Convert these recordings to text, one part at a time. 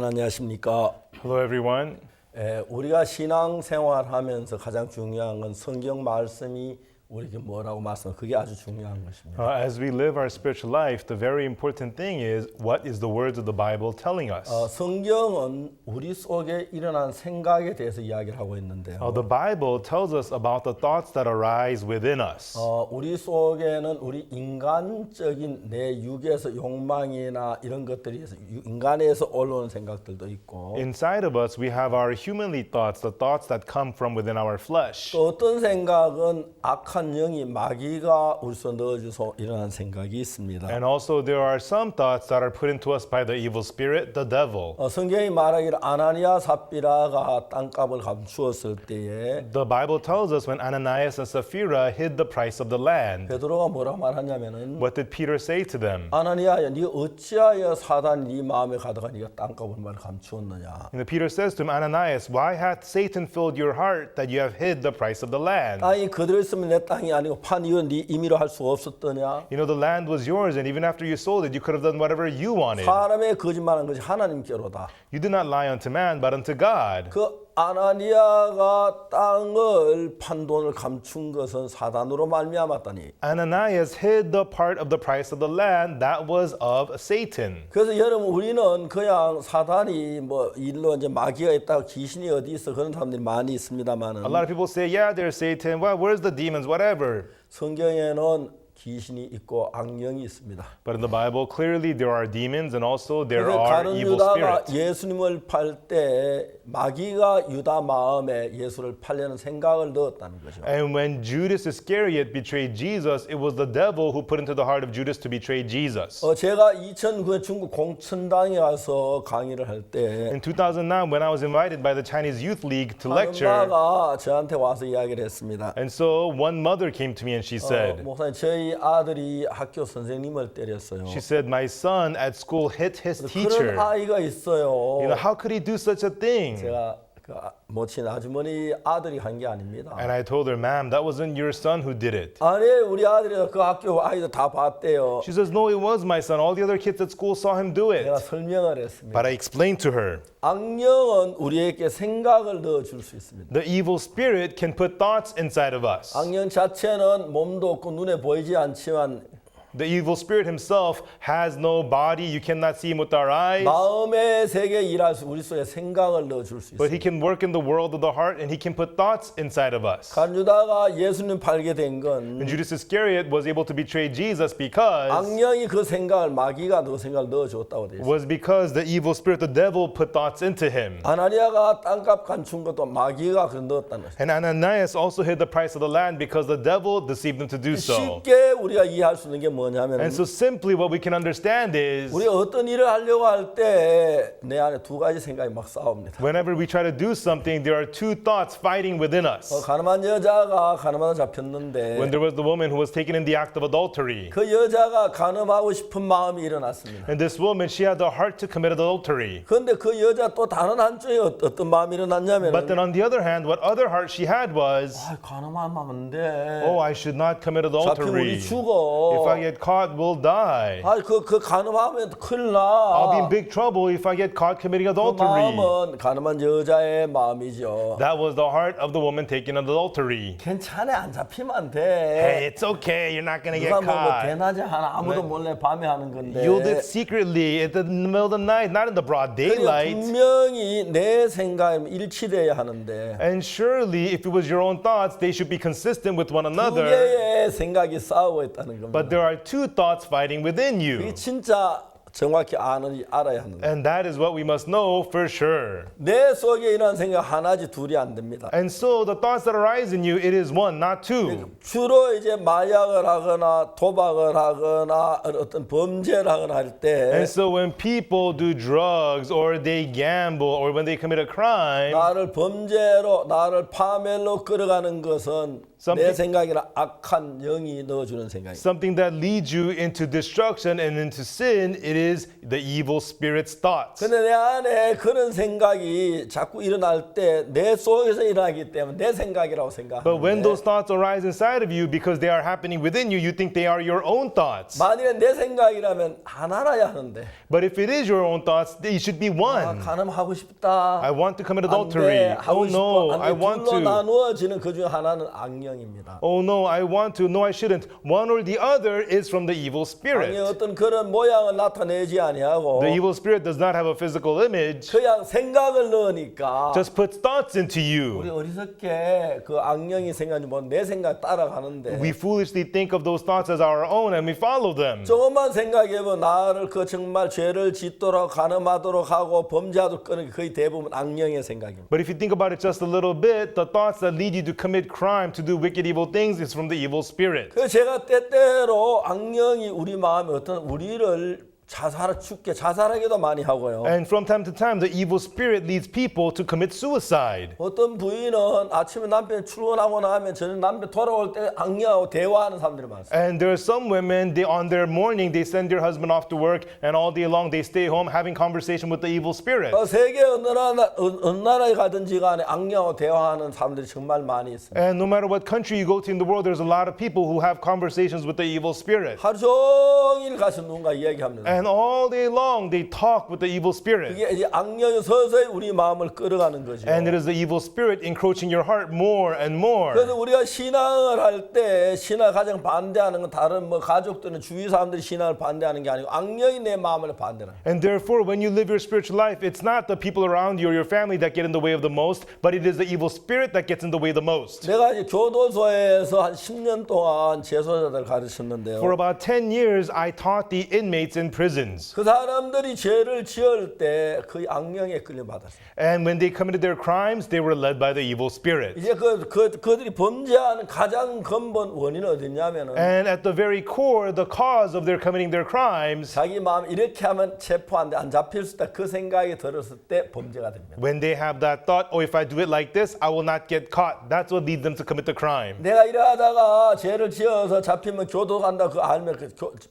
여러분 안녕하십니까? Hello, everyone. 우리가 신앙생활하면서 가장 중요한 건 성경 말씀이 우리에게 뭐라고 말씀하는 그게 아주 중요한 것입니다. As we live our spiritual life, the very important thing is what is the words of the Bible telling us? 성경은 우리 속에 일어난 생각에 대해서 이야기를 하고 있는데요. The Bible tells us about the thoughts that arise within us. 우리 속에는 우리 인간적인 내 육에서 욕망이나 이런 것들이 인간에서 올라오는 생각들도 있고 Inside of us, we have our humanly thoughts, the thoughts that come from within our flesh. 또 어떤 생각은 악한 영이 마귀가 우리 속에 넣어줘서 일어난 생각이 있습니다. And also, there are some thoughts that are put into us by the evil spirit, the devil. 성경이 말하기를 아나니아 삽비라가 땅값을 감추었을 때에 The Bible tells us when Ananias and Sapphira hid the price of the land. 베드로가 뭐라고 말하냐면은 What did Peter say to them? 아나니아야 네 어찌하여 사단이 네 마음에 가다가 네가 땅값을 말 감추었느냐. And Peter says to him, Ananias, why hath Satan filled your heart that you have hid the price of the land? 땅이 그대로 있으면 내 땅이 아니고 판 이건 네 임의로 할 수가 없었더냐. You know, the land was yours, and even after you sold it, you could have done whatever you wanted. 사람의 거짓말한 것이 하나님께로다. You did not lie unto man, but unto God. 그 아나니아가 땅을 판 돈을 감춘 것은 사단으로 말미암았다니. Ananias hid the part of the price of the land that was of Satan. 그래서 여러분 우리는 그냥 사단이 뭐 일로 이제 마귀가 있다고 귀신이 어디 있어 그런 사람들이 많이 있습니다만은 A lot of people say, yeah, there's Satan. Well, where's the demons? Whatever. 성경에는 귀신이 있고 악령이 있습니다. But in the Bible, clearly there are demons and also there 그래서 are 가룟 evil 유다가 spirits. 예수님을 팔 때 마귀가 유다 마음에 예수를 팔려는 생각을 넣었다는 거죠. And when Judas Iscariot betrayed Jesus, it was the devil who put into the heart of Judas to betray Jesus. 제가 2009년 중국 공천당에 가서 강의를 할 때 In 2009, when I was invited by the Chinese Youth League to lecture, 엄마가 저한테 와서 이야기를 했습니다. and so one mother came to me and she said, 목사님 저희 아들이 학교 선생님을 때렸어요. she said, my son at school hit his 그런 teacher. 아이가 있어요. You know, how could he do such a thing? 제가 그 모친 아주머니 아들이 한 게 아닙니다. And I told her, ma'am, that wasn't your son who did it. 아니 우리 아들이 그 학교 아이들 다 봤대요. She says, no, it was my son. All the other kids at school saw him do 내가 it. 설명을 했습니다. But I explained to her, 악령은 우리에게 생각을 넣어줄 수 있습니다. the evil spirit can put thoughts inside of us. 악령 자체는 몸도 없고 눈에 보이지 않지만 The evil spirit himself has no body. You cannot see him with our eyes. 마음의 세계에 일할 수 우리 속에 생각을 넣어줄 수 But he 있습니다. can work in the world of the heart and he can put thoughts inside of us. 가룟유다가 예수님 팔게 된 건 And Judas Iscariot was able to betray Jesus because 악령이 그 생각을 마귀가 그 생각을 넣어줬다고 되어 있어요. was because the evil spirit, the devil, put thoughts into him. 아나니아가 땅값 감춘 것도 마귀가 그 넣었다는 거죠. And Ananias also hid the price of the land because the devil deceived him to do so. 쉽게 우리가 이해할 수 있는 게 뭐냐면 And so simply what we can understand is 우리가 어떤 일을 하려고 할 때 내 안에 두 가지 생각이 막 싸웁니다. whenever we try to do something, there are two thoughts fighting within us. 가늠한 여자가 가늠하다 잡혔는데 When there was the woman who was taken in the act of adultery, 그 여자가 가늠하고 싶은 마음이 일어났습니다. and this woman, she had the heart to commit adultery. 그런데 그 여자 또 다른 한쪽에 어떤 마음이 일어났냐면 But then on the other hand, what other heart she had was, 가늠하면 안 돼. oh, I should not commit 잡히면 adultery. 우리 죽어. If I get caught, we'll die. 그 가늠하면 큰일 I'll be in 나. big trouble if I get caught committing 그 adultery. 마음은 가늠한 여자의 마음이죠. That was the heart of the woman taken in adultery. 괜찮아 안 잡히면 안 Hey, 돼. it's okay, you're not gonna get 누가 뭐 caught. 대낮에 하나 아무도 몰래 밤에 하는 건데. You'll do it secretly in the middle of the night, not in the broad 그러니까 daylight. 분명히 내 생각이 일치돼야 하는데 And surely, if it was your own thoughts, they should be consistent with one 두 another. 개의 생각이 싸우고 있다는 겁니다. But there are two thoughts fighting within 이게 you. 진짜 정확히 알아야 하는 거예요. And that is what we must know for sure. 내 속에 일어난 생각 하나지 둘이 안 됩니다. And so the thoughts that arise in you, it is one, not two. 주로 이제 마약을 하거나 도박을 하거나 어떤 범죄를 하거나 할 때 And so when people do drugs or they gamble or when they commit a crime, 나를 범죄로 나를 파멸로 끌어가는 것은 내 생각이나 악한 영이 넣어주는 생각입니다. something that leads you into destruction and into sin, it is the evil spirit's thoughts. 근데 내 안에 그런 생각이 자꾸 일어날 때 내 속에서 일어나기 때문에 내 생각이라고 But when 생각하는데 those thoughts arise inside of you because they are happening within you, you think they are your own thoughts. 만일에 내 생각이라면 하나라야 하는데 But if it is your own thoughts, they should be one. 간음하고 싶다. I want to commit 안 돼, adultery. 하고 Oh no, 싶어. I 안 돼. want 둘로 to. 나누어지는 그 중 하나는 악령입니다. Oh no, I want to. No, I shouldn't. One or the other is from the evil 악령이 spirit. 어떤 그런 모양을 나타내지 아니하고 The evil spirit does not have a physical image, 그냥 생각을 넣으니까 just puts thoughts into 우리 you. 어리석게 그 악령이 생각이 뭐 내 생각 따라가는데 We foolishly think of those thoughts as our own and we follow them. 조금만 생각해보면 나를 그 정말 죄를 짓도록 가늠하도록 하고 범죄하도록 끄는 게 거의 대부분 악령의 생각입니다. But if you think about it just a little bit, the thoughts that lead you to commit crime, to do wicked, evil things, is from the evil spirit. 그 제가 때때로 악령이 우리 마음에 어떤 우리를 자살하기도 많이 하고요. And from time to time, the evil spirit leads people to commit suicide. 어떤 부인은 아침에 남편이 출근하고 나면 저녁 남편 돌아올 때 악령하고 대화하는 사람들이 많습니다. And there are some women, on their morning, they send their husband off to work, and all day long they stay home having conversation with the evil spirit. 세계 어느 나라에 가든지 간에 악령하고 대화하는 사람들이 정말 많이 있습니다. And no matter what country you go to in the world, there's a lot of people who have conversations with the evil spirit. 하루 종일 가서 누군가 이야기합니다. And all day long, they talk with the evil spirit. 이게 이제 악령이 서서히 우리 마음을 끌어가는 거죠. And it is the evil spirit encroaching your heart more and more. 그래서 우리가 신앙을 할 때 신앙 가장 반대하는 건 다른 뭐 가족들은 주위 사람들이 신앙을 반대하는 게 아니고 악령이 내 마음을 반대하는. And therefore, when you live your spiritual life, it's not the people around you or your family that get in the way of the most, but it is the evil spirit that gets in the way the most. 내가 이제 교도소에서 한 10년 동안 재소자들 가르쳤는데요. For about 10 years, I taught the inmates in prisons. 그 사람들이 죄를 지을 때 그 악령에 끌려 받았어요. And when they committed their crimes, they were led by the evil spirit. 이제 그들이 범죄하는 가장 근본 원인은 어디냐면은 And at the very core, the cause of their committing their crimes, 자기 마음 이렇게 하면 체포한데 안 잡힐 수 있다 그 생각이 들었을 때 범죄가 됩니다. when they have that thought, oh, if I do it like this, I will not get caught. That's what leads them to commit the crime. 내가 일하다가 죄를 지어서 잡히면 교도 간다 그 알면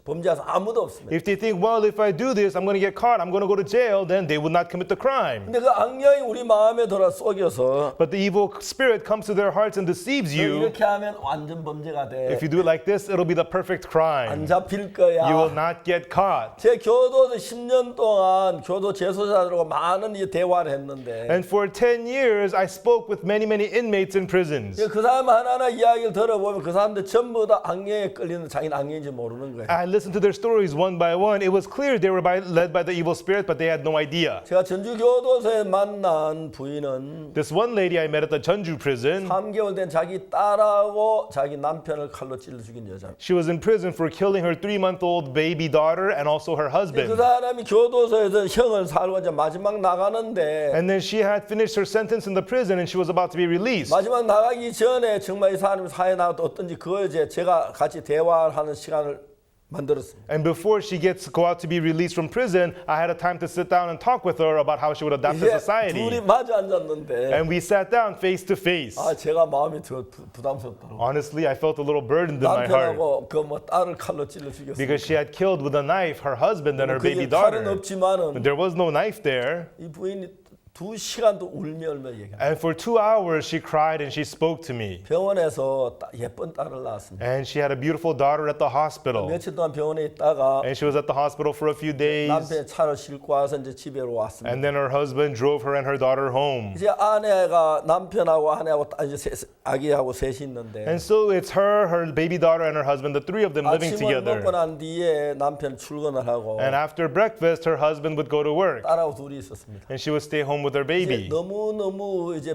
범죄하서 아무도 없습니다. If they think, well, if I do this, I'm going to get caught, I'm going to go to jail, then they would not commit the crime. 근데 그 악령이 우리 마음에 들어 속여서 But the evil spirit comes to their hearts and deceives you. 이렇게 하면 완전 범죄가 돼. If you do it like this, it'll be the perfect 안 crime. 잡힐 거야. You will not get caught. 제 교도소 10년 동안 교도 재소자들하고 많은 이 대화를 했는데 And for 10 years, I spoke with many, many inmates in prisons. 그 사람 하나하나 이야기를 들어보면 그 사람들 전부 다 악령에 끌리는 자기는 악령인지 모르는 거예요. I listened to their stories one by one. It was clear they were led by the evil spirit, but they had no idea. 제가 전주 교도소에 만난 부인은 This one lady I met at the Jeonju prison, 3개월 된 자기 딸하고 자기 남편을 칼로 찔러 죽인 여자. she was in prison for killing her 3-month-old baby daughter and also her 그 husband. 사람이 교도소에서 형을 살고 이제 마지막 나가는데 And then she had finished her sentence in the prison and she was about to be released. 마지막 나가기 전에 정말 이 사람이 사회 나가도 어떤지 그거 이제 제가 같이 대화하는 시간을 만들었습니다. And before she gets to go out to be released from prison, I had a time to sit down and talk with her about how she would adapt to 이제 society. 둘이 마주 앉았는데 And we sat down face to face. 제가 마음이 더 부담스럽더라고요. Honestly, I felt a little burdened in my heart 남편하고 그 뭐 딸을 칼로 찔러 죽였어요. because she had killed with a knife her husband and her baby 그게 칼은 daughter. 없지만은 There was no knife there. 이 부인이 2시간도 울며 얘기합니다. And for 2 hours, she cried and she spoke to me. 병원에서 예쁜 딸을 낳았습니다. And she had a beautiful daughter at the hospital. 며칠 동안 병원에 있다가 And she was at the hospital for a few days. 남편이 차를 싣고 와서 이제 집에로 왔습니다. And then her husband drove her and her daughter home. 이제 아내가 남편하고 아내하고 이제 아기하고 셋이 있는데 And so it's her, her baby daughter, and her husband, the three of them living 아침을 먹고 together. 난 뒤에 남편 출근을 하고 And after breakfast, her husband would go to work. 딸하고 둘이 있었습니다. And she would stay home with her baby. 너무 이제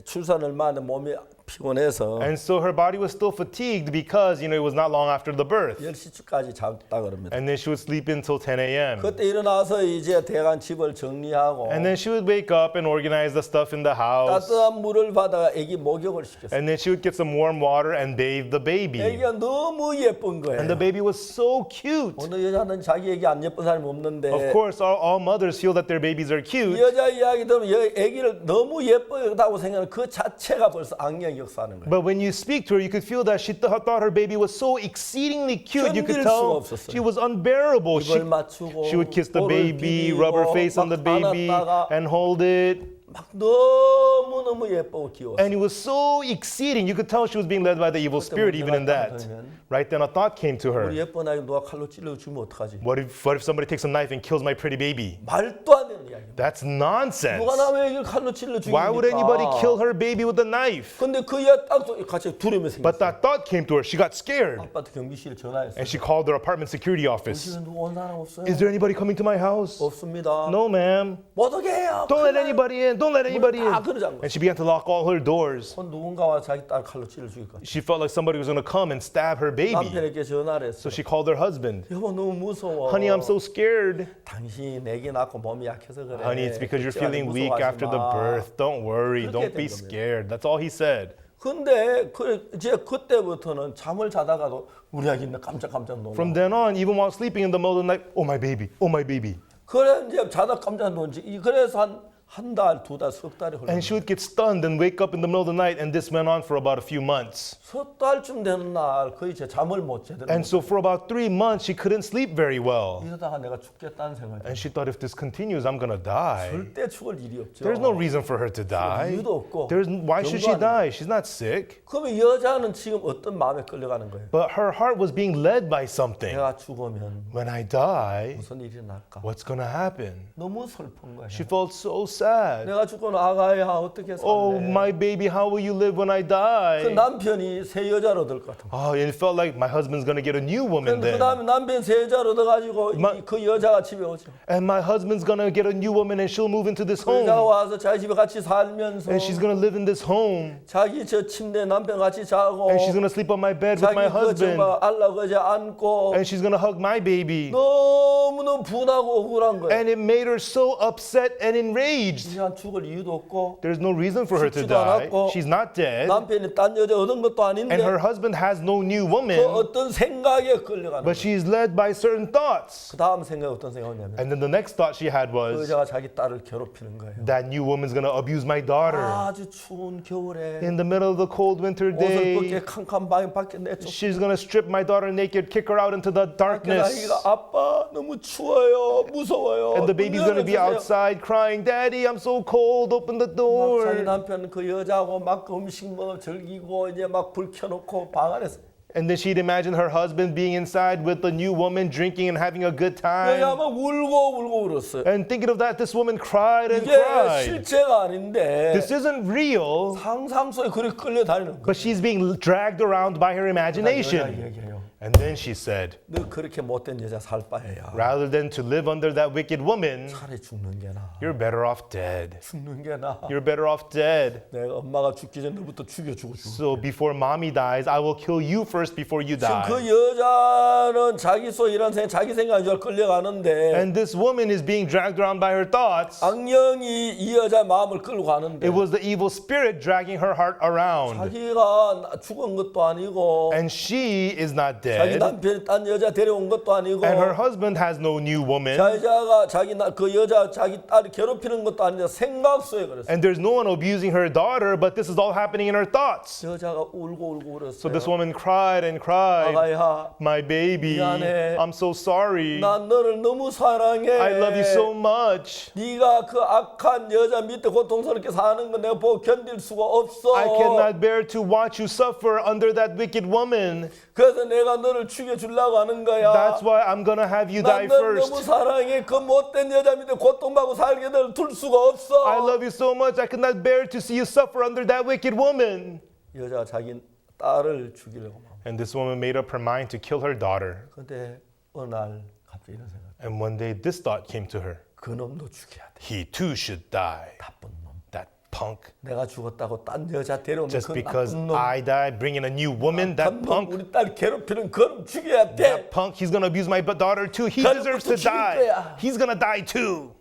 출산을 만에 몸이 피곤해서 And so her body was still fatigued because, it was not long after the birth. 10시까지 잤다 그럽니다. And then she would sleep until 10 a.m. 그때 일어나서 이제 대강 집을 정리하고 And then she would wake up and organize the stuff in the house. 따뜻한 물을 받아 아기 목욕을 시켰어요. And then she would get some warm water and bathe the baby. 아기가 너무 예쁜 거예요. And the baby was so cute. 어느 여자는 자기 아기 안 예쁜 사람이 없는데 Of course, all mothers feel that their babies are 이 cute. 여자 이야기 들으면 아기를 너무 예쁘다고 생각하는 그 자체가 벌써 악령이 역사하는 거예요. But when you speak to her, you could feel that she thought her baby was so exceedingly cute. You could 견딜 수가 tell 없었어요. she was unbearable. 입을 맞추고 She would kiss the 볼을 baby, 비비고 rub her face on the 막 baby, 안았다가 and hold it. 막 너무너무 예쁘고 귀여웠어요. And it was so exceeding. You could tell she was being led by the evil spirit even in that. Right then a thought came to 우리 her. 예쁜 아이 누가 칼로 찔러 주면 어떡하지? What if somebody takes a knife and kills my pretty baby? 말도 안 되는 이야기. That's nonsense. 누가 남의 애기를 칼로 찔러 Why would anybody 죽입니까? kill her baby with a knife? 근데 그 이야 딱 같이 두려움이 But 생겼어요. that thought came to her. She got scared. 아파트 경비실에 전화했어요. And she called their apartment security office. 집에 누구 온 사람 없어요? Is there anybody coming to my house? 없습니다. No, ma'am. 못 오게 해요. Don't let 큰일 나요. anybody in. Don't let anybody in. 다 그러자는 거예요. And she began to lock all her doors. 누군가와 자기 딸 칼로 찔러 죽일 것 같아요. She felt like somebody was going to come and stab her baby. 남편에게 전화를 So 했어요. she called her husband. 여보 너무 무서워. Honey, I'm so scared. 당신이 내기 낳고 몸이 약해서 그래. Honey, it's because you're 걱정하지, feeling weak 무서워하지 after the 마. birth. Don't worry. 그렇게 Don't 된 be 겁니다. scared. That's all he said. 근데 이제 그때부터는 잠을 자다가도 우리 아기 깜짝깜짝 놀라. From then on, even while sleeping in the middle of the night, oh my baby, oh my baby. 그래 이제 자다 깜짝 놀지. 그래서 한 달, 두 달, 석 달이 흘러. And she would get stunned and wake up in the middle of the night, and this went on for about a few months. 석 달쯤 되는 날 거의 제 잠을 못 제대로. And so for about 3 months, she couldn't sleep very well. 이러다가 내가 죽겠다는 생각이. And she thought, if this continues, I'm gonna die. 절대 죽을 일이 없죠. There's no reason for her to die. 이유도 없고. Why should she 병도 die? She's not sick. 그러면 여자는 지금 어떤 마음에 끌려가는 거예요? But her heart was being led by something. 내가 죽으면 When I die, 무슨 일이 날까? what's gonna happen? 너무 슬픈 거예요. She felt so sad. 내가 죽고 아가야 어떻게 살래? Oh, my baby, how will you live when I 그 die? 남편이 새 여자를 얻을 것 같은 거예요. Oh, it felt like my husband's gonna get a new woman 그 then. 다음에 남편 새 여자를 얻어가지고 그 여자가 집에 오죠. And my husband's gonna get a new woman and she'll move into this 그 여자가 home. 와서 자기 집에 같이 살면서 And she's gonna live in this home. 자기 저 침대 남편 같이 자고 And she's gonna sleep on my bed with 자기 my 그 husband. 정말 안락의자 안고 And she's gonna hug my baby. 너무너무 분하고 억울한 거예요. And it made her so upset and enraged. 그냥 죽을 이유도 없고 There's no reason for her to 죽지도 die. 않았고 She's not dead. 남편이 딴 여자 얻은 것도 아닌데 And her husband has no new 그 woman. 어떤 생각에 끌려가는 But 거예요. she's led by certain thoughts. 그 다음 생각이 어떤 생각이냐면 And then the next thought she had 그 was, 여자가 자기 딸을 괴롭히는 거예요. that new woman's gonna abuse my daughter. 아주 추운 겨울에 In the middle of the cold winter 옷을 day, 벗게 캄캄 방에 밖에 내쫓고 she's gonna strip my daughter naked, kick her out into the darkness. 아기가 아빠 너무 추워요 무서워요 And the baby's gonna be outside crying, Daddy, I'm so cold, open the 막 자기 door. 남편 그 여자하고 막 음식 먹어 즐기고 이제 막 불 켜놓고 방 안에서 And then she'd imagine her husband being inside with the new woman, drinking and having a good 여자 time. 막 울고 울었어요. And thinking of that, this woman cried and 이게 cried. 실제가 아닌데 This isn't real, 상상 속에 그렇게 끌려다니는 거예요. but she's being dragged around by her 여자 imagination. 얘기해요. And then she said, 너 그렇게 못된 여자 살 바에야 rather than to live under that wicked woman, 차라리 죽는 게 나아. you're better off dead. 죽는 게 나아. You're better off dead. 내가 엄마가 죽기 전부터 죽여주고 죽어. So before mommy dies, I will kill you first before you 지금 die. 그 여자는 자기 소 이런 생각, 자기 생각인 줄 끌려가는데 And this woman is being dragged around by her thoughts. 악령이 이 여자의 마음을 끌고 가는데 It was the evil spirit dragging her heart around. 자기가 죽은 것도 아니고 And she is not 자기 dead. 남편이 딴 여자 데려온 것도 아니고 And her husband has no new woman. 여자가 그 여자 자기 딸을 괴롭히는 것도 아닌데 생각 속에 그랬어요. And there's no one abusing her daughter, but this is all happening in her thoughts. 여자가 울고 So 울었어요. this woman cried and cried, 아가야, my baby, 미안해. I'm so sorry. 난 너를 너무 사랑해. I love you so much. 네가 그 악한 여자 밑에 고통스럽게 사는 거 내가 보고 견딜 수가 없어. I cannot bear to watch you suffer under that wicked woman. 그래서 내가 너를 죽여주려고 하는 거야. That's why I'm gonna have you die 난 널 너무 first. 사랑해. 그 못된 여자 밑에 고통받고 살게 둘 수가 없어. I love you so much. I cannot bear to see you suffer under that wicked woman. 여자가 자기 딸을 죽이려고 막. And this woman made up her mind to kill her daughter. 근데 어느 날 갑자기 이런 생각. And one day this thought came to her. 그 놈도 죽여야 돼. He too should die. 나쁜 놈. That punk. 내가 죽었다고 딴 여자 데려오는 Just 그 because 나쁜 놈. I died, bringing a new woman, that 나쁜 놈, punk. 우리 딸 괴롭히는 그놈 죽여야 돼. That punk, he's gonna abuse my daughter too. He 나는 deserves 또 to 죽일 die. 거야. He's gonna die too.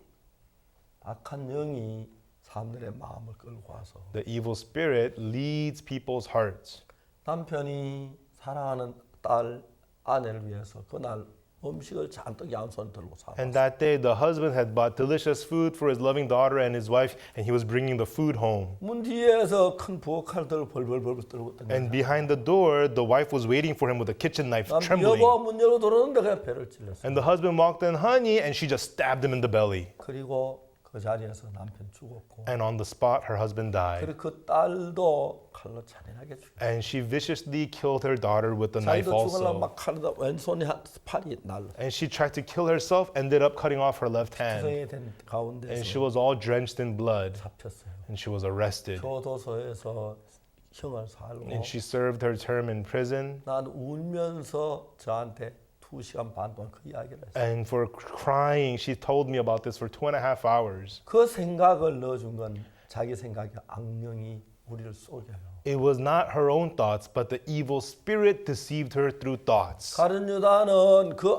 악한 영이 사람들의 마음을 끌고 와서 The evil spirit leads people's hearts. 남편이 사랑하는 딸 아내를 위해서 그날 음식을 잔뜩 양손에 들고 사. And that day, the husband had bought delicious food for his loving daughter and his wife, and he was bringing the food home. 문 뒤에서 큰 부엌칼 들고 벌벌벌 떨고 있던 And behind the door, the wife was waiting for him with a kitchen knife, trembling. 여보 문 열고 들어오는데 그냥 배를 찔렀어. And the husband walked in, honey, and she just stabbed him in the belly. 그리고 그 자리에서 남편 죽었고. And on the spot, her husband died. 그리고 그 딸도 칼로 잔인하게 죽였어. And she viciously killed her daughter with the knife 자기도 죽으려고 also. 막 칼에다 왼손이 팔이 날라. And she tried to kill herself, ended up cutting off her left hand. 투성이 된 And 가운데서 she was all drenched in blood. 잡혔어요. And she was arrested. 교도소에서 형을 살고 And she served her term in prison. 난 울면서 저한테 2시간 반 동안 그 이야기를 했어요. And for crying, she told me about this for 2.5 hours. 그 생각을 넣어준 건 자기 생각이 악령이 우리를 속여요. It was not her own thoughts, but the evil spirit deceived her through thoughts. 가룟 유다는 그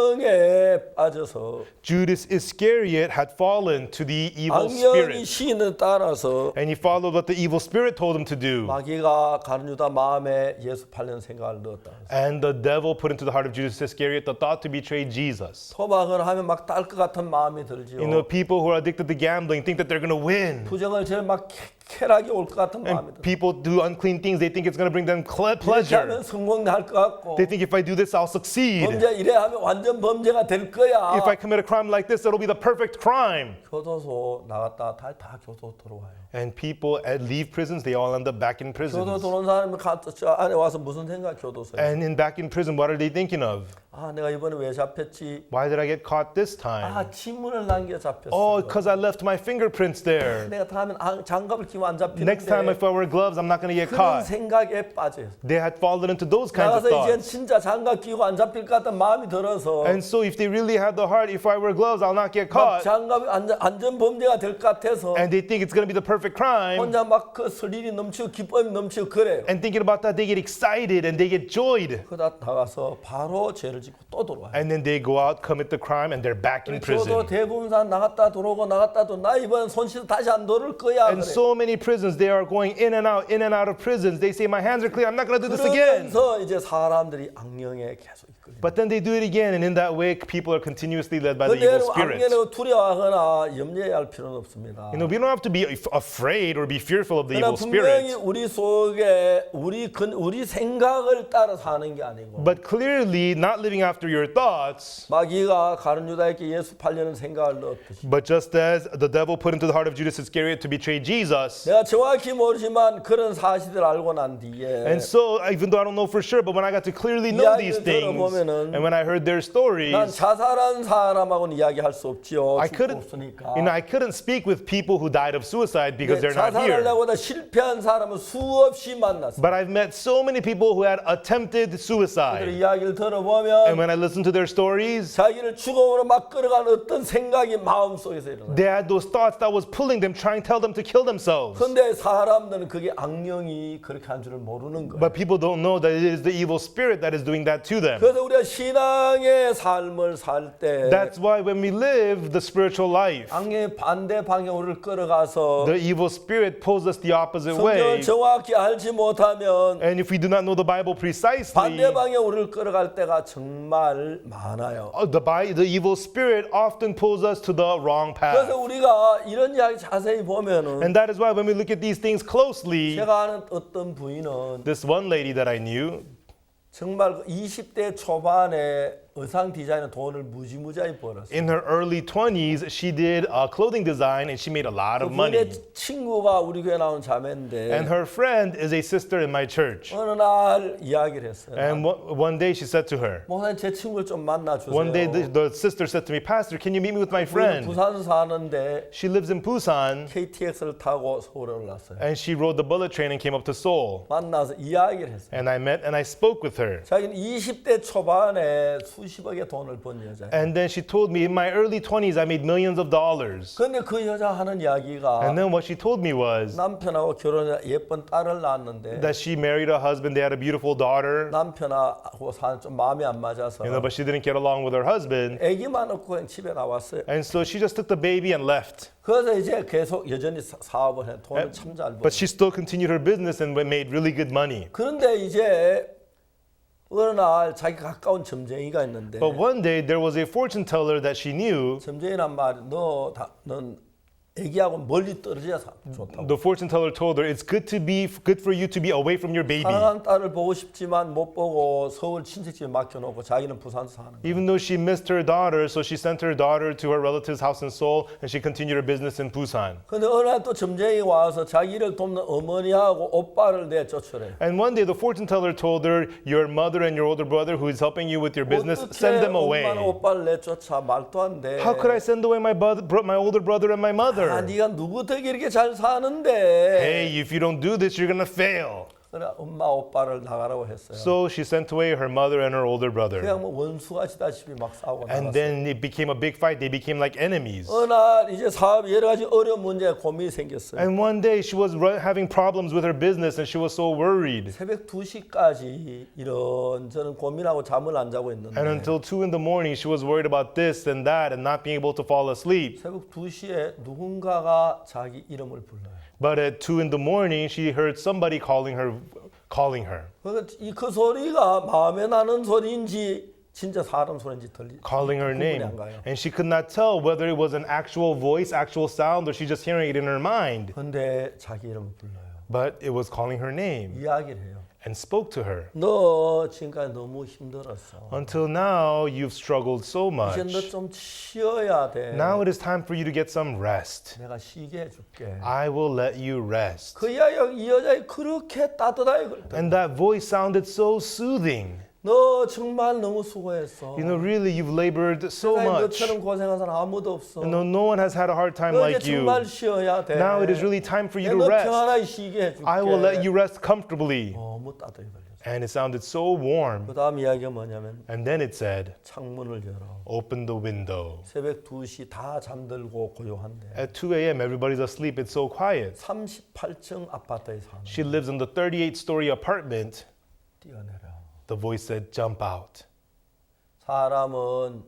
악령에 빠져서 Judas Iscariot had fallen to the evil 악령이 spirit. 시인을 따라서 And he followed what the evil spirit told him to do. 마귀가 가룟 유다 마음에 예수 팔려는 생각을 넣었다. And the devil put into the heart of Judas Iscariot the thought to betray Jesus. 토박을 하면 막 딸 것 같은 마음이 들지요. You know, people who are addicted to gambling think that they're going to win. 부정을 제일 막 쾌락이 올 것 같은 마음이 And 들어요. people do unclean things, they think it's going to bring them 이렇게 pleasure. 하면 성공할 것 같고 They think if I do this, I'll succeed. 범죄 이래 하면 완전 범죄가 될 거야. If I commit a crime like this, it'll be the perfect crime. 교도소 나갔다 다 교도 들어와요. And people leave prisons, they all end up back in 교도 prisons. 들어온 사람이 저 안에 와서 무슨 생각 교도소에? And back in prison, what are they thinking of? 아 내가 이번에 왜 잡혔지? Why did I get caught this time? 아 지문을 남겨 잡혔어. Oh, because I left my fingerprints there. 내가 다음엔 장갑을 끼면 안 잡히는데. Next time if I wear gloves, I'm not going to get 그런 caught. 생각에 빠져요. They had fallen into those kinds of 나가서 이제 thoughts. 진짜 장갑 끼고 안 잡힐 것 같은 마음이 들어서 And so if they really had the heart, if I wear gloves, I'll not get 막 caught. 장갑이 안전 범죄가 될 것 같아서 And they think it's going to be the perfect crime. 혼자 막 그 스릴이 넘치고 기쁨이 넘치고 그래요. And thinking about that, they get excited and they get joyed. 그러다 나가서 바로 죄를 짓고 또 들어와요. And then they go out, commit the crime, and they're back in 교도 prison. 대부분 사람 나갔다 들어오고 나갔다 또 나 이번 손실 다시 안 돌을 거야. And 그래. so many prisons, they are going in and out of prisons. They say, my hands are clean, I'm not going to do this again. 그러면서 이제 사람들이 악령에 계속 이끌려. But then they do it again, and in that way, people are continuously led by the 근데 evil spirit. 악령을 두려워하거나 염려할 필요는 없습니다. You know, we don't have to be afraid or be fearful of the 그러나 evil 분명히 spirit. 우리 속에 우리 생각을 따라 사는 게 아니고 But clearly, not living after your thoughts, 마귀가 가룟 유다에게 예수 팔려는 생각을 넣었듯이 but just as the devil put into the heart of Judas Iscariot to betray Jesus. 내가 정확히 모르지만 그런 사실을 알고 난 뒤에 And so, even though I don't know for sure, but when I got to clearly know these 이야기를 things, 들어보면은 and when I heard their stories, 난 자살한 사람하고는 이야기할 수 없지요. I 죽고 couldn't, 없으니까. I couldn't speak with people who died of suicide because they're not here. 자살하려고 다 실패한 사람은 수없이 만났어. But I've met so many people who had attempted 그 suicide. 이야기를 And 들어보면 when I listen to their stories, 자기를 죽음으로 막 끌어간 어떤 생각이 마음속에서 일어나. they had those thoughts that was pulling them, trying to tell them to kill themselves. 근데 사람들은 그게 악령이 그렇게 한 줄을 모르는 거예요. But people don't know that it is the evil spirit that is doing that to them. 그래서 우리가 신앙의 삶을 살 때 That's why when we live the spiritual life, 악령의 반대 방향으로 끌어가서 the evil spirit pulls us the opposite 성경을 way. 정확히 알지 못하면 And if we do not know the Bible precisely, 반대 방향으로 끌어갈 때가 정말 많아요. the evil spirit often pulls us to the wrong path. 그래서 우리가 이런 이야기 자세히 보면은 And that is why when we look at these things closely, 제가 아는 어떤 부인은 this one lady that I knew, 정말 20대 초반에 의상 디자인에 돈을 무지무지하게 벌었어요. in her early 20s, she did clothing design and she made a lot of money. 그분의 친구가 우리 교회 나온 자매인데 And her friend is a sister in my church. 어느 날 이야기를 했어요. And one day she said to her, 목사님 제 친구를 좀 만나주세요. one day the sister said to me, Pastor, can you meet me with my friend? 부산 사는데 She lives in Busan KTX를 타고 서울에 올랐어요. and she rode the bullet train and came up to Seoul. 만나서 이야기를 했어요. And I met and I spoke with her. 자기는 20대 초반에 수십억의 돈을 번 여자예요. And then she told me, in my early 20s, I made millions of dollars. 근데 그 여자 하는 이야기가 And then what she told me was 남편하고 결혼해 예쁜 딸을 낳았는데 that she married a husband, they had a beautiful daughter, 남편하고 사는 좀 마음이 안 맞아서 but she didn't get along with her husband. 아기만 낳고 그냥 집에 나왔어요. And so she just took the baby and left. 그래서 이제 계속 여전히 사업을 해 돈을 참 잘 벌어. But she still continued her business and made really good money. 그런데 이제 어느 날 자기 가까운 점쟁이가 있는데 But one day there was a fortune teller that she knew. 점쟁이란 말이 넌 애기하고 멀리 떨어져야 좋다고. The fortune teller told her it's good for you to be away from your baby. 사랑하는 딸을 보고 싶지만 못 보고 서울 친척집에 맡겨놓고 자기는 부산서 사는 거야. Even though she missed her daughter, so she sent her daughter to her relative's house in Seoul, and she continued her business in Busan. 근데 어느 날 또 점쟁이가 와서 자기를 돕는 어머니하고 오빠를 내쫓으래. And one day the fortune teller told her, your mother and your older brother who is helping you with your business, send them away. 엄마는 오빠를 내쫓아 말도 안 돼. How could I send away my older brother and my mother? 아, 네가 누구 덕에 이렇게 잘 사는데. Hey, if you don't do this, you're gonna fail. 그래 엄마 오빠를 나가라고 했어요. So she sent away her mother and her older brother. 그냥 뭐 원수가 지다시피 막 싸우고 And 나갔어요. then it became a big fight. They became like enemies. 어느 날 이제 사업 여러 가지 어려운 문제 고민이 생겼어요. And one day she was having problems with her business and she was so worried. 새벽 2시까지 이런저런 고민하고 잠을 안 자고 있는데 And until 2 in the morning, she was worried about this and that and not being able to fall asleep. 새벽 2시에 누군가가 자기 이름을 불러요. But at 2 in the morning, she heard somebody calling her. 그 소리가 마음에 나는 소리인지 진짜 사람 소리인지 Calling her 구분이 name. 안 가요. And she could not tell whether it was an actual voice, actual sound, or she's just hearing it in her mind. 근데 자기 이름을 불러요. But it was calling her name 이야기를 해요. and spoke to her. 너 지금까지 너무 힘들었어. Until now, you've struggled so much. 이제 너 좀 쉬어야 돼. Now it is time for you to get some rest. 내가 쉬게 해줄게. I will let you rest. 그 이 여자애 그렇게 따뜻하게 그랬더니 And that voice sounded so soothing. 너 정말 너무 수고했어. You know, really, you've labored so 세상에 much. 너처럼 고생한 사람 아무도 없어. And no one has had a hard time 너 이제 like you. 정말 쉬어야 돼. Now it is really time for you 너 to rest. 편안하게 쉬게 해줄게. I will let you rest comfortably. 너무 따뜻하게 들렸어. And it sounded so warm. 그 다음 이야기가 뭐냐면 And then it said, 창문을 열어. open the window. 새벽 2시 다 잠들고 고요한데 At 2 a.m., everybody's asleep. It's so quiet. 38층 아파트에 사는 She lives in the 38-story apartment. 뛰어내려. The voice said, jump out. 사람은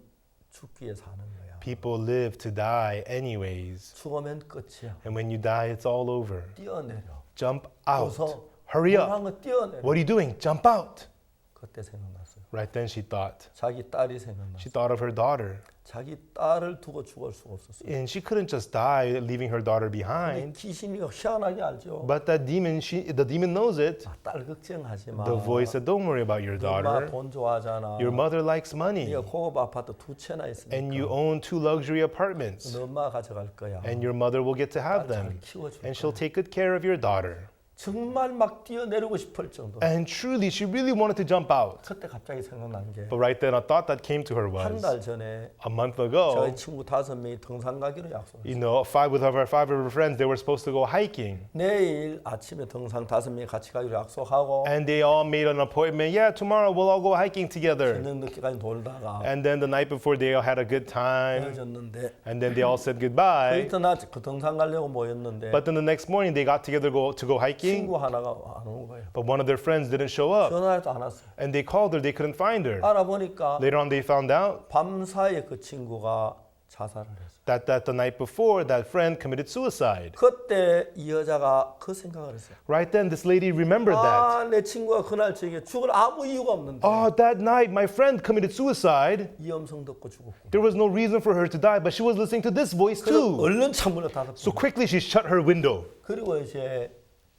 죽기에 사는 거야. People live to die anyways. 죽으면 끝이야. And when you die, it's all over. 뛰어내려. Jump out. 어서 Hurry up. 거 뛰어내려. What are you doing? Jump out. 그때 생각났어요. Right then she thought. 자기 딸이 She 생각났어요. thought of her daughter. 자기 딸을 두고 죽을 수가 없었어요. And she couldn't just die, leaving her daughter 근데 behind. 귀신이 희한하게 알죠. But that demon, the demon knows it. 아, 딸 걱정하지 마. The voice said, don't worry about your 엄마 daughter. 돈 좋아하잖아. Your mother likes money. 네가 고급 아파트 2채나 And you 있으니까 own 2 luxury apartments. 너 엄마가 가져갈 거야. And your mother will get to have 딸 잘 them. 키워줄 And 거야. she'll take good care of your daughter. 정말 막 뛰어내리고 싶을 정도. And truly, she really wanted to jump out. 그때 갑자기 생각난 게 But right then, a thought that came to her 한 was, 달 전에 a month ago, 저희 친구 5명이 등산 가기로 약속했어요. you know, five of her friends, they were supposed to go hiking. 내일 아침에 등산 5명이 같이 가기로 약속하고 And they all made an appointment. Yeah, tomorrow we'll all go hiking together. 저녁 늦게까지 돌다가 And then the night before, they all had a good time. 헤어졌는데 And then they all said 그 goodbye. 이튿날 그 등산 가려고 모였는데 But then the next morning, they got together to go hiking. 친구 하나가 안 온 거예요. But one of their friends didn't show up. 전화해도 안 왔어요. And they called her. They couldn't find her. 알아보니까 Later on, they found out 밤사이에 그 친구가 자살을 했어요. that the night before, that friend committed suicide. 그때 이 여자가 그 생각을 했어요. Right then, this lady remembered that. 아, 내 친구가 그날 저녁에 죽을 아무 이유가 없는데 Oh, that night, my friend committed suicide. 이 음성 듣고 죽었고. There was no reason for her to die, but she was listening to this voice 그래서 too. 얼른 창문을 So 닫았고. quickly, she shut her window. 그리고 이제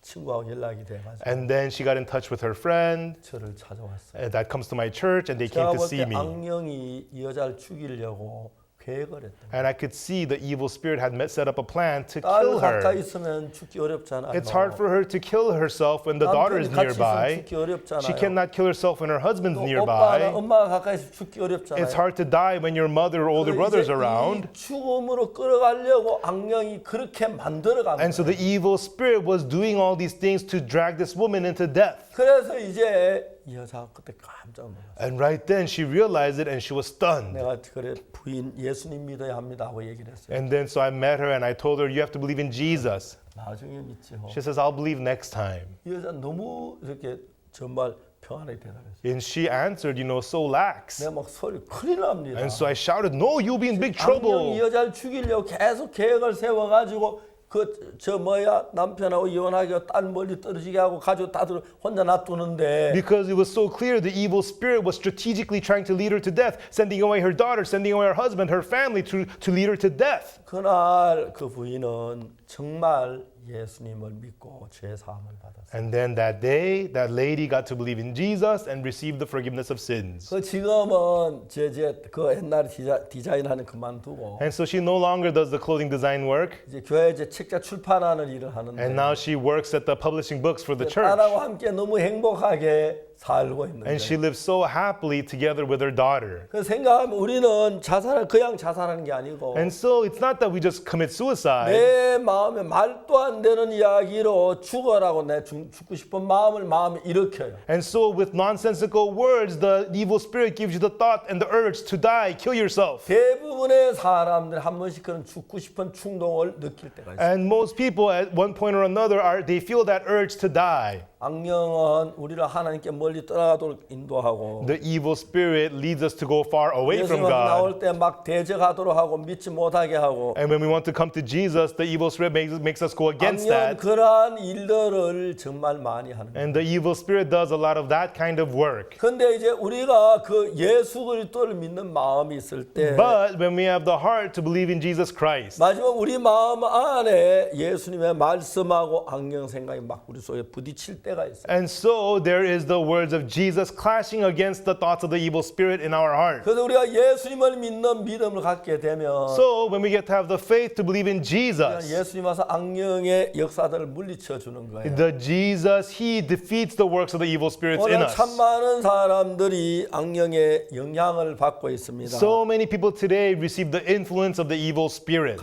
친구하고 연락이 돼가지고 And then she got in touch with her friend 저를 찾아왔어요. that comes to my church, and they came 제가 to 볼 see 때 me. 악령이 이 여자를 죽이려고 계획을 했던. And I could see the evil spirit had set up a plan to 딸 kill 가까이 her. 있으면 죽기 어렵잖아요. It's hard for her to kill herself when the daughter is 남편이 같이 있으면 nearby. 죽기 어렵잖아요. She cannot kill herself when her husband's 또 nearby. 엄마가 가까이 있으면 죽기 어렵잖아요. It's hard to die when your mother or older brother's around. 이 죽음으로 끌어가려고 악령이 그렇게 만들어간 And so 거예요. the evil spirit was doing all these things to drag this woman into death. 그래서 이제 이 여자가 그때 깜짝 놀랐어요. And right then she realized it and she was stunned. 내가 그래 부인 예수님 믿어야 합니다 하고 얘기를 했어요. And then so I met her and I told her, you have to believe in Jesus. 나중에 믿지요. She says, I'll believe next time. 이 여자 너무 이렇게 정말 평안하게 대답했어요. And she answered, you know, so lax. 내가 막 소리 큰일 납니다. And so I shouted, no, you'll be in big 악령이 이 trouble. 여자를 죽이려고 계속 계획을 세워가지고 저 뭐야 남편하고 이혼하게 딸 멀리 떨어지게 하고 가족 다들 혼자 놔두는데 Because it was so clear the evil spirit was strategically trying to lead her to death, sending away her daughter, sending away her husband, her family to lead her to death. 그날 그 부인은 정말 예수님을 믿고 죄 사함을 받았어요. And then that day, that lady got to believe in Jesus and received the forgiveness of sins. 그 지금은 그 옛날 디자인하는 그만두고 And so she no longer does the clothing design work, 이제 교회 이제 책자 출판하는 일을 하는데 and now she works at the publishing books for the church. 딸하고 함께 너무 행복하게 살고 있는데 And she lives so happily together with her daughter. 그 생각하면 우리는 그냥 자살하는 게 아니고 And so it's not that we just commit suicide. 내 마음에 말도 안 되는 이야기로 죽어라고 내 죽고 싶은 마음에 일으켜요. And so with nonsensical words, the evil spirit gives you the thought and the urge to die, kill yourself. 대부분의 사람들 한 번씩 그런 죽고 싶은 충동을 느낄 때가 있어요. And most people at one point or another they feel that urge to die. 악령은 우리를 하나님께 멀리 떠나가도록 인도하고 The evil spirit leads us to go far away from 예수님 God. 나올 때 막 대적하도록 하고 믿지 못하게 하고 And when we want to come to Jesus, the evil spirit makes us go against 악령은 that. 그러한 일들을 정말 많이 하는 거예요. And the evil spirit does a lot of that kind of work. 근데 이제 우리가 그 예수 그리스도를 믿는 마음이 있을 때 But when we have the heart to believe in Jesus Christ, 마지막 우리 마음 안에 예수님의 말씀하고 악령 생각이 막 우리 속에 부딪힐 때가 있어요. and so there is the words of Jesus clashing against the thoughts of the evil spirit in our heart. 그래서 우리가 예수님을 믿는 믿음을 갖게 되면 So when we get to have the faith to believe in Jesus, 예수님 와서 악령의 역사들을 물리쳐 주는 거예요. the Jesus, he defeats the works of the evil spirits in 오늘 us. 참 많은 사람들이 악령의 영향을 받고 있습니다. So many people today receive the influence of the evil spirit.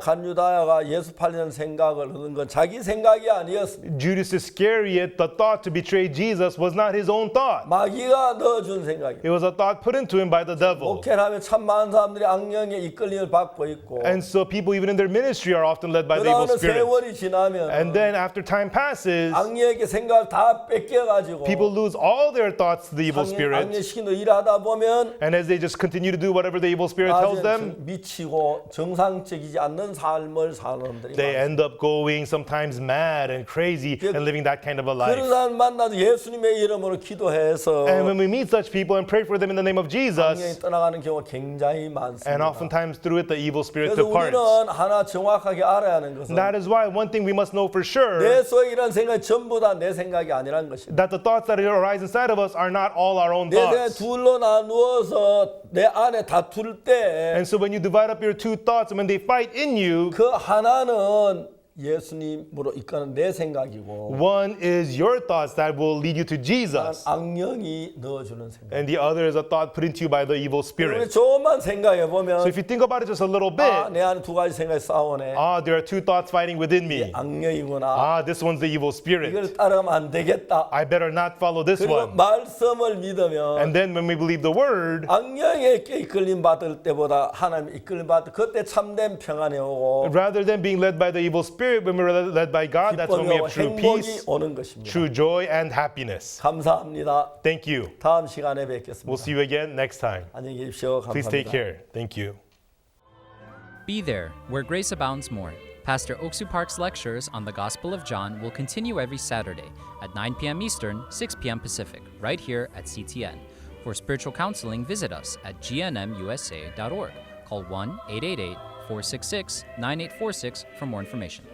간유다야가 예수 팔리는 생각을 하는 건 자기 생각이 아니었습니다. Judas Iscariot, the thought to betray Jesus was not his own thought. 마귀가 넣어준 생각이에요. It was a thought put into him by the devil. 목회를 하면 참 많은 사람들이 악령의 이끌림을 받고 있고 And so people even in their ministry are often led by the evil 그다음에 spirit. 세월이 지나면 And then after time passes, 악령에게 생각을 다 뺏겨가지고 people lose all their thoughts to the evil spirit. 악령시키는 일하다 보면 And as they just continue to do whatever the evil spirit tells them, 미치고 정상적이지 않는 삶을 사는 놈들이 they 많아요. end up going sometimes mad and crazy and living that kind of a 그런 life. 사람 만나도 예수님의 이름으로 기도해서 And when we meet such people and pray for them in the name of 악령이 Jesus, 떠나가는 경우가 굉장히 and 많습니다. oftentimes through it the evil spirit 그래서 departs. 우리는 하나 정확하게 알아야 하는 것은 That is why one thing we must know for 내 sure, 속에 이런 생각이 전부 다 내 생각이 아니라는 것입니다. that the thoughts that arise inside of us are not all our own 내 생각이 thoughts. 둘로 나누어서 내 안에 다툴 때 And so when you divide up your two thoughts and when they fight in you, 그 하나는 예수님으로 이끄는 내 생각이고 one is your thoughts that will lead you to Jesus, 악령이 넣어주는 생각. and the other is a thought put into you by the evil 우리 spirit. 조금만 생각해 보면 So if you think about it just a little bit, 내 안에 두 가지 생각이 싸우네. there are two thoughts fighting within me. 악령이구나. This one's the evil spirit. 이걸 따라가면 안 되겠다. I better not follow this 그리고 one. 말씀을 믿으면 And then when we believe the word, 악령에게 이끌림 받을 때보다 하나님 이끌림 받을 그때 참된 평안이 오고 rather than being led by the evil spirit, when we're led by God, that's when we 기쁨이 오고 have true 행복이 peace, 오는 것입니다. true joy, and happiness. 감사합니다. Thank you. 다음 시간에 We'll 뵙겠습니다. see you again next time. 안녕히 계십시오. Please take 감사합니다. care. Thank you. Be there, where grace abounds more. Pastor Oksu Park's lectures on the Gospel of John will continue every Saturday at 9 p.m. Eastern, 6 p.m. Pacific, right here at CTN. For spiritual counseling, visit us at gnmusa.org. Call 1-888-466-9846 for more information.